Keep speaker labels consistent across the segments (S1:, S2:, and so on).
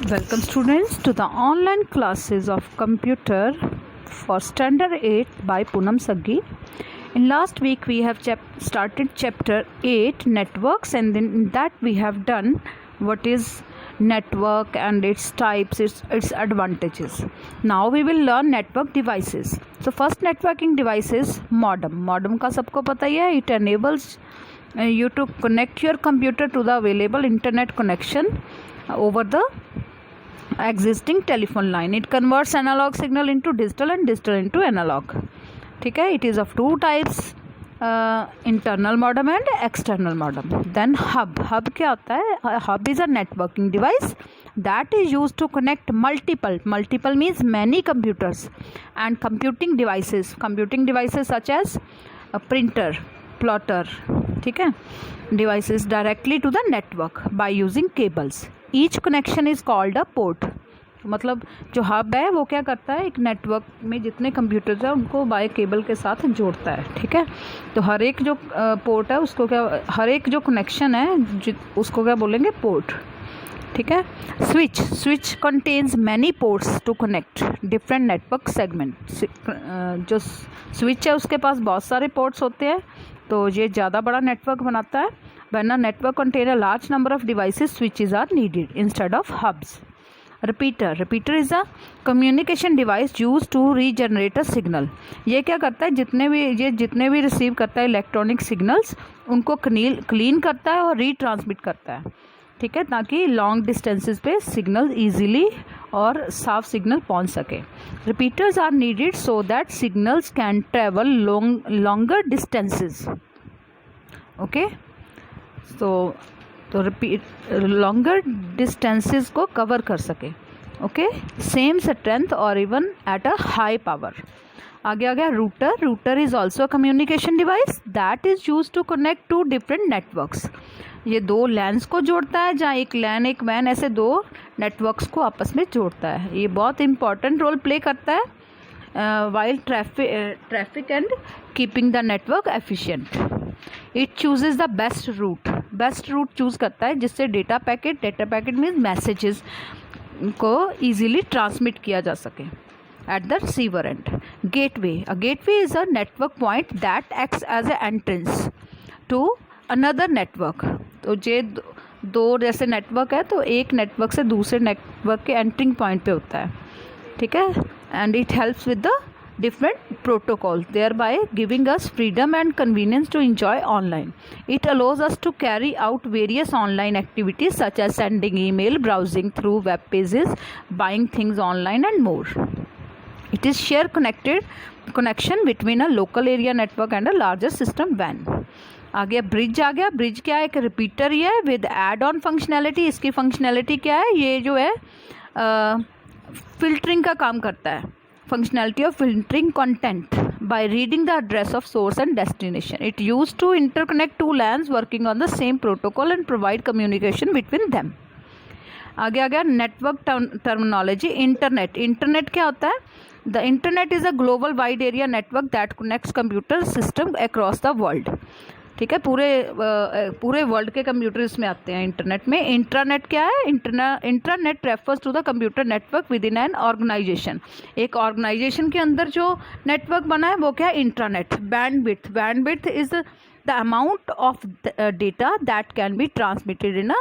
S1: Welcome students to the online classes of computer for standard 8 by Poonam Saggi. In last week we have started chapter 8 networks, and then in that we have done what is network and its types, its advantages. Now we will learn network devices. So first networking device is modem. Modem का सबको पता ही है. It enables you to connect your computer to the available internet connection over the existing telephone line. It converts analog signal into digital and digital into analog. ठीक है. It is of two types, internal modem and external modem. Then hub. Hub क्या होता है? Hub is a networking device that is used to connect multiple means many computers and computing devices such as a printer, plotter, ठीक है, devices directly to the network by using cables. Each connection is called a port. मतलब जो hub है वो क्या करता है, एक नेटवर्क में जितने कंप्यूटर्स हैं उनको बाय केबल के साथ जोड़ता है. ठीक है. तो हर एक जो पोर्ट है उसको क्या, हर एक जो कनेक्शन है उसको क्या बोलेंगे, पोर्ट. ठीक है. Switch contains many ports to connect different network segment. जो स्विच है उसके पास बहुत सारे पोर्ट्स होते हैं, तो ये ज़्यादा बड़ा नेटवर्क बनाता है. When a network contains a large number of devices, switches are needed instead of hubs. Repeater is a communication device used to regenerate a signal. ये क्या करता है, जितने भी रिसीव करता है इलेक्ट्रॉनिक सिग्नल्स उनको क्लीन करता है और रीट्रांसमिट करता है. ठीक है, ताकि लॉन्ग डिस्टेंसेस पे सिग्नल इजीली और साफ सिग्नल पहुंच सके. Repeaters are needed so that signals can travel longer distances. Okay, तो रिपीट लॉन्गर डिस्टेंसेस को कवर कर सके. ओके, सेम स्ट्रेंथ और even at a high power. आगे आ गया router is also a communication device that is use to connect to different networks. ये दो लैंस को जोड़ता है, जहाँ एक लैन एक वैन ऐसे दो नेटवर्क्स को आपस में जोड़ता है. ये बहुत इंपॉर्टेंट रोल प्ले करता है while traffic and keeping the network efficient. It chooses the best route choose करता है जिससे डेटा पैकेट मीन्स मैसेजेस को ईजिली ट्रांसमिट किया जा सके at the receiver end. Gateway is a network point that acts as a entrance to another network. तो ये दो जैसे नेटवर्क है, तो एक नेटवर्क से दूसरे नेटवर्क के एंट्रिंग पॉइंट पे होता है. ठीक है. And it helps with the different protocols, thereby giving us freedom and convenience to enjoy online. It allows us to carry out various online activities such as sending email, browsing through web pages, buying things online and more. It is shared connection between a local area network and a larger system WAN. आ गया bridge क्या है, एक repeater ही है with ad on functionality. इसकी functionality क्या है, ये जो है फिल्टरिंग का काम करता है. Functionality of filtering content by reading the address of source and destination. It used to interconnect two LANs working on the same protocol and provide communication between them. आगे आ गया नेटवर्क टर्मिनोलॉजी. इंटरनेट क्या होता है? The internet is a global wide area network that connects computer system across the world. ठीक है, पूरे world के कंप्यूटर इसमें आते हैं इंटरनेट में. इंट्रानेट क्या है? Intranet refers to the computer network within an organisation. एक ऑर्गेनाइजेशन के अंदर जो नेटवर्क बना है वो क्या है? Intranet. Bandwidth is the amount of data that can be transmitted in a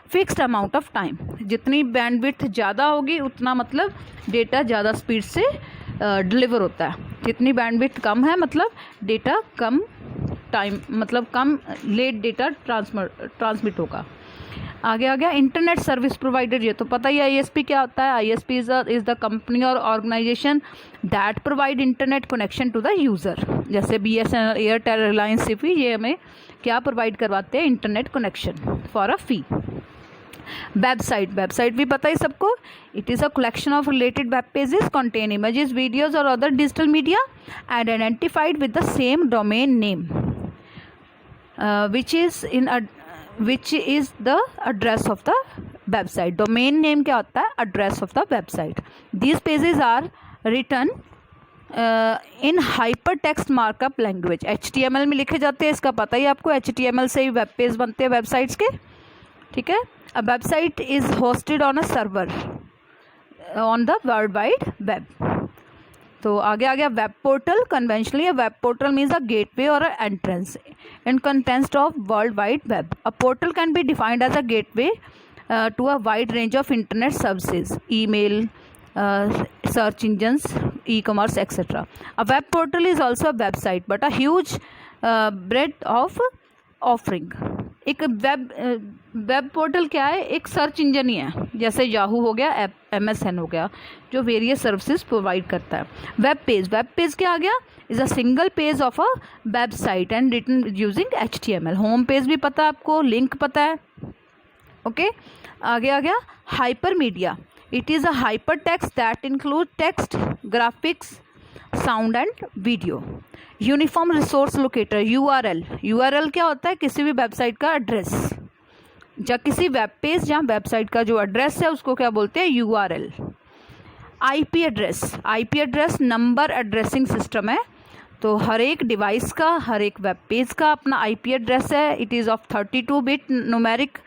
S1: fixed amount of time. जितनी बैंडविड्थ ज़्यादा होगी उतना मतलब डेटा ज़्यादा स्पीड से डिलीवर होता है. जितनी बैंडविड्थ कम है मतलब डेटा कम टाइम, मतलब कम लेट डेटा ट्रांसमिट होगा. आगे आ गया इंटरनेट सर्विस प्रोवाइडर. ये तो पता ही ISP क्या होता है. ISP इज द कंपनी और organisation that provide internet connection to the user. जैसे BSNL, एयरटेल, रिलायंस, सिफी, ये हमें क्या प्रोवाइड करवाते हैं? Internet connection for a fee. Website भी पता है सबको. It is a collection of related web pages contain images, videos और other digital media and identified with the same domain name which is the address of the website. Domain name क्या होता है? Address of the website. These pages are written in hypertext markup language. HTML में लिखे जाते हैं. इसका पता ही आपको, HTML से ही वेब पेज बनते हैं वेबसाइट्स के. ठीक है. A website is hosted on a server on the world wide web. तो आगे आ गया web portal. Conventionally a web portal means a gateway or a entrance in context of world wide web. A portal can be defined as a gateway to a wide range of internet services, email, search engines, e-commerce, etc. A web portal is also a website but a huge breadth of offering. एक web portal क्या है? एक search engine ही है, जैसे Yahoo हो गया, MSN हो गया, जो वेरियस सर्विसेज प्रोवाइड करता है. वेब पेज क्या आ गया? Is a single page of a website and written using HTML. Home page भी पता है आपको, लिंक पता है. ओके, आगे आ गया hyper media. It is a hyper text that include text, graphics, sound and video. Uniform resource locator, URL क्या होता है? किसी भी वेबसाइट का एड्रेस, या किसी वेब पेज या वेबसाइट का जो एड्रेस है उसको क्या बोलते हैं? URL. IP address number addressing system है. तो हर एक डिवाइस का, हर एक वेब पेज का अपना IP एड्रेस है. It is of 32-bit numeric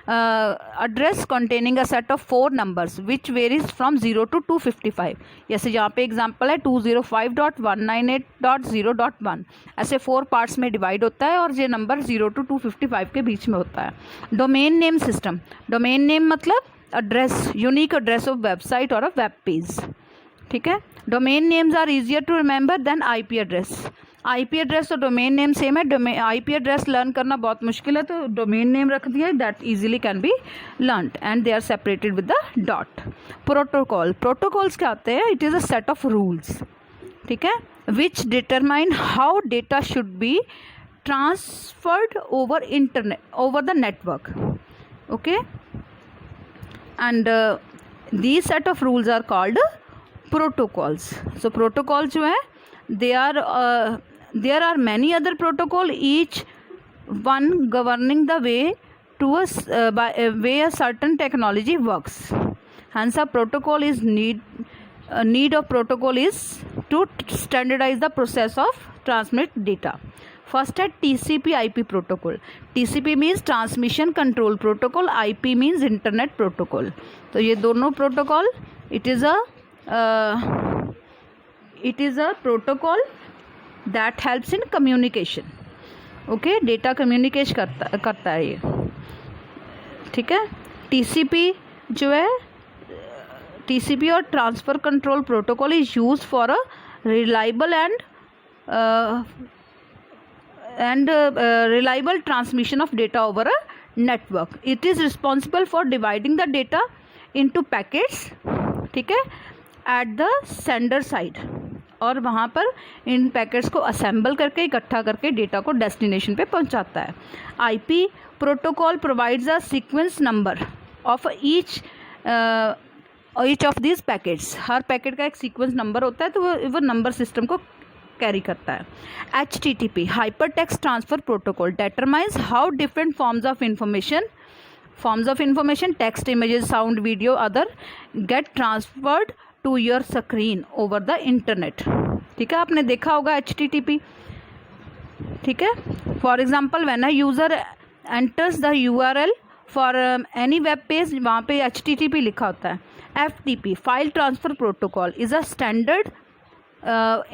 S1: address containing a set of 4 numbers which varies from 0 to 255. जैसे यहाँ पे एग्जाम्पल है 205.198.0.1. ऐसे 4 पार्ट्स में डिवाइड होता है और ये नंबर 0 to 255 के बीच में होता है. Domain name system. Domain name मतलब address, unique address of website और अ वेब पेज. ठीक है. Domain names are easier to remember than IP address. IP address और डोमेन नेम सेम है. IP एड्रेस लर्न करना बहुत मुश्किल है, तो डोमेन नेम रख दिया है, that easily can be learned and they are separated with the dot. Protocols क्या होते हैं? It is a set of rules, ठीक है, which determine how data should be transferred over the network. Okay, and these set of rules are called protocols. So protocol जो है, there are many other protocol, each one governing the way to way a certain technology works. Hence a protocol is need of protocol is to standardize the process of transmit data. First है TCP/IP protocol. TCP means transmission control protocol, IP means internet protocol. तो ये दोनों protocol, it is a protocol that helps in communication. Okay, data communicate करता है ये. ठीक है. TCP जो है, TCP और transfer control protocol is use for a reliable and reliable transmission of data over a network. It is responsible for dividing the data into packets, ठीक है, at the sender side, और वहाँ पर इन packets को assemble करके, इकट्ठा करके data को डेस्टिनेशन पे पहुँचाता है. IP protocol provides a sequence number of each of this packets. Her packet का एक सीक्वेंस नंबर होता है, तो वो नंबर सिस्टम को कैरी करता है. HTTP hyper text transfer protocol determines how different forms of information, text, images, sound, video, other get transferred to your screen over the internet. ठीक है, आपने देखा होगा HTTP. ठीक है. For example when a user enters the URL for any web page, वहाँ पे HTTP लिखा होता है. FTP file transfer protocol is a standard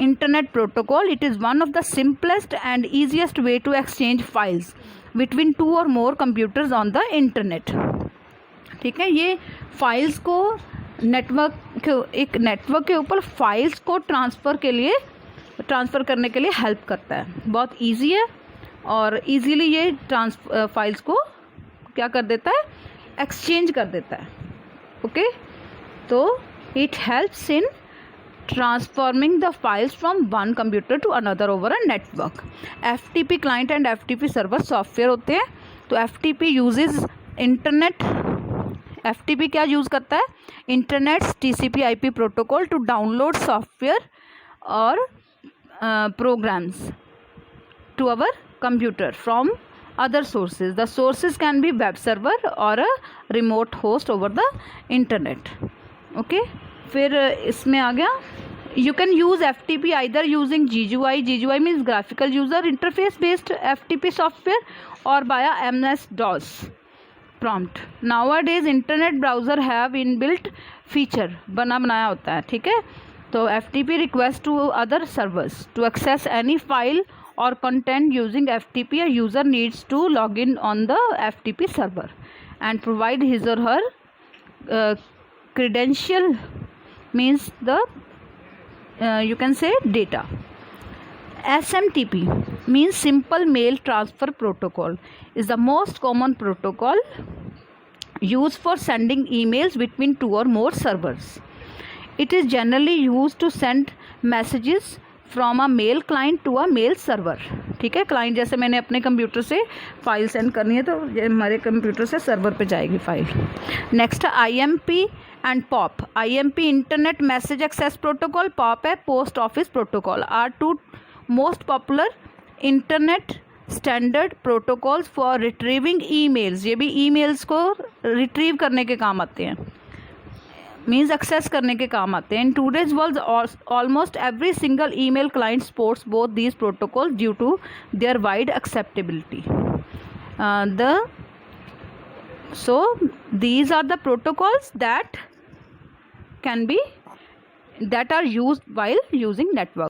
S1: internet protocol. It is one of the simplest and easiest way to exchange files between 2 or more computers on the internet. ठीक है. ये files को एक नेटवर्क के ऊपर फाइल्स को transfer करने के लिए हेल्प करता है. बहुत इजी है और इजीली ये फाइल्स को क्या कर देता है? एक्सचेंज कर देता है. ओके, तो it helps in transforming the files from one computer to another over a network. FTP client and FTP server software होते हैं. तो FTP uses internet. FTP क्या यूज़ करता है? Internet TCP/IP protocol to download software और programs to our computer from other sources. The sources can be web server or a remote host over the internet. Okay. फिर इसमें आ गया, you can use FTP either using GUI. GUI means graphical user interface based FTP software or via MS-DOS prompt. Nowadays internet browser have inbuilt feature बनाया होता है, ठीक है। तो FTP request to other servers to access any file or content using FTP. A user needs to log in on the FTP server and provide his or her credential, means the you can say data. SMTP means Simple Mail Transfer Protocol, is the most common protocol used for sending emails between two or more servers. It is generally used to send messages from a mail client to a mail server, ठीक है। Client जैसे मैंने अपने computer से file send करनी है तो ये हमारे कंप्यूटर से सर्वर पे जाएगी फाइल। Next IMP and POP। IMP internet message access protocol, POP है post office protocol. Are two most popular internet standard protocols for retrieving emails. ये भी ईमेल्स को रिट्रीव करने के काम आते हैं, मीन्स एक्सेस करने के काम आते हैं। In today's world almost every single email client supports both these protocol due to their wide acceptability. So these are the protocols that are used while using network.